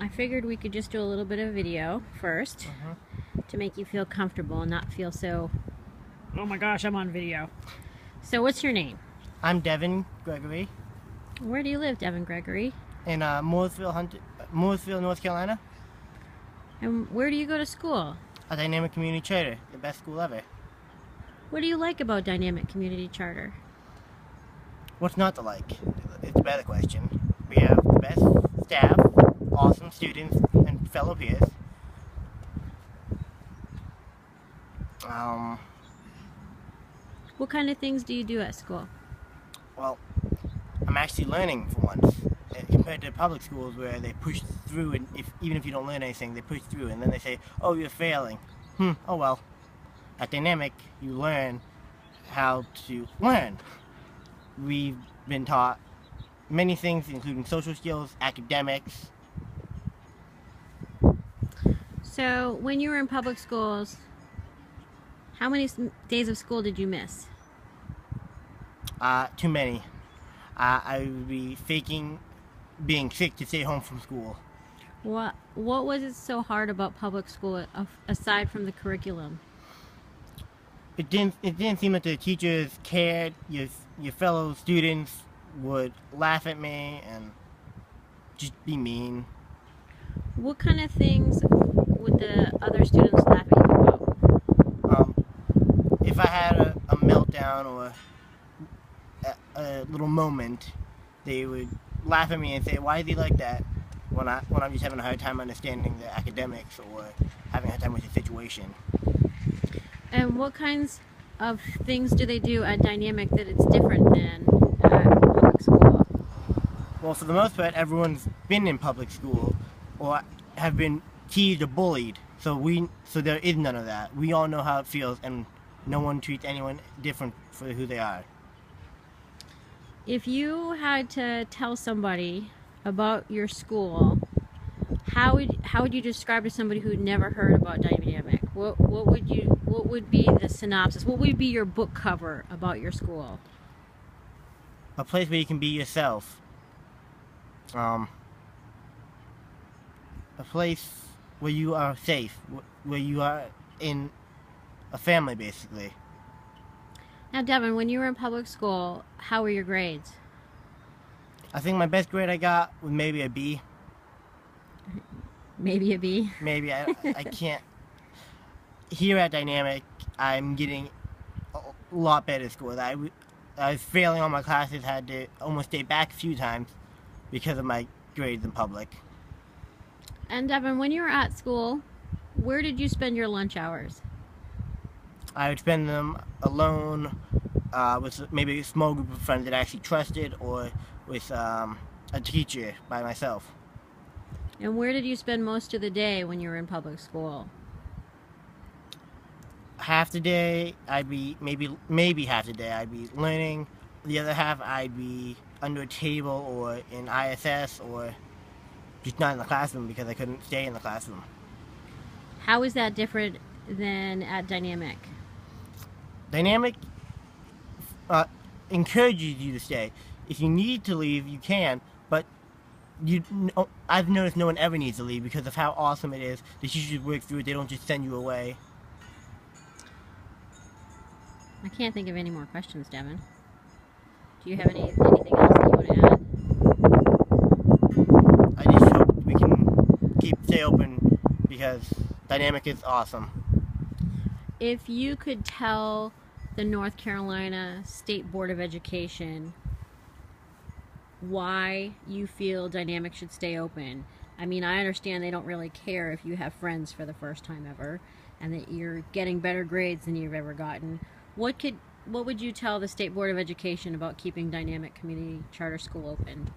I figured we could just do a little bit of video first to make you feel comfortable and not feel so, oh my gosh, I'm on video. So what's your name? I'm Deven Gregory. Where do you live, Deven Gregory? In Mooresville, North Carolina. And where do you go to school? A Dynamic Community Charter, the best school ever. What do you like about Dynamic Community Charter? What's not to like? It's a better question. We have the best staff, awesome students, and fellow peers. What kind of things do you do at school? Well, I'm actually learning for once. Compared to public schools where they push through, and even if you don't learn anything, they push through, and then they say, "Oh, you're failing." Oh well. At Dynamic, you learn how to learn. We've been taught many things, including social skills, academics. So, when you were in public schools, how many days of school did you miss? Too many. I would be faking being sick to stay home from school. What was it so hard about public school aside from the curriculum? It didn't seem that the teachers cared. Your fellow students would laugh at me and just be mean. What kind of things would the other students laugh at you about? If I had a meltdown or a little moment, they would laugh at me and say, "Why is he like that?" When I'm just having a hard time understanding the academics or having a hard time with the situation. And what kinds of things do they do at Dynamic that it's different than at public school? Well, for the most part, everyone's been in public school or have been teased or bullied. So there is none of that. We all know how it feels, and no one treats anyone different for who they are. If you had to tell somebody about your school, how would you describe to somebody who'd never heard about Dynamic? What would be the synopsis? What would be your book cover about your school? A place where you can be yourself. A place where you are safe, where you are in a family, basically. Now, Deven, when you were in public school, how were your grades? I think my best grade I got was maybe a B. Maybe a B? Maybe. I can't. Here at Dynamic, I'm getting a lot better scores. I was failing all my classes, had to almost stay back a few times because of my grades in public. And Deven, when you were at school, where did you spend your lunch hours? I would spend them alone with maybe a small group of friends that I actually trusted, or with a teacher by myself. And where did you spend most of the day when you were in public school? Half the day, I'd be maybe half the day I'd be learning. The other half, I'd be under a table or in ISS or just not in the classroom because I couldn't stay in the classroom. How is that different than at Dynamic? Dynamic encourages you to stay. If you need to leave, you can, but I've noticed no one ever needs to leave because of how awesome it is. The teachers work through it, they don't just send you away. I can't think of any more questions, Deven. Do you have anything else that you want to add? I just hope we can stay open because Dynamic is awesome. If you could tell the North Carolina State Board of Education why you feel Dynamic should stay open. I mean, I understand they don't really care if you have friends for the first time ever and that you're getting better grades than you've ever gotten. What would you tell the State Board of Education about keeping Dynamic Community Charter School open?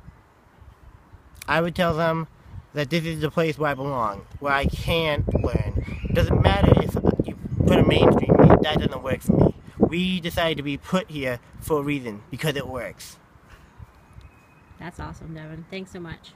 I would tell them that this is the place where I belong, where I can learn. It doesn't matter if you put a mainstream, that doesn't work for me. We decided to be put here for a reason, because it works. That's awesome, Deven. Thanks so much.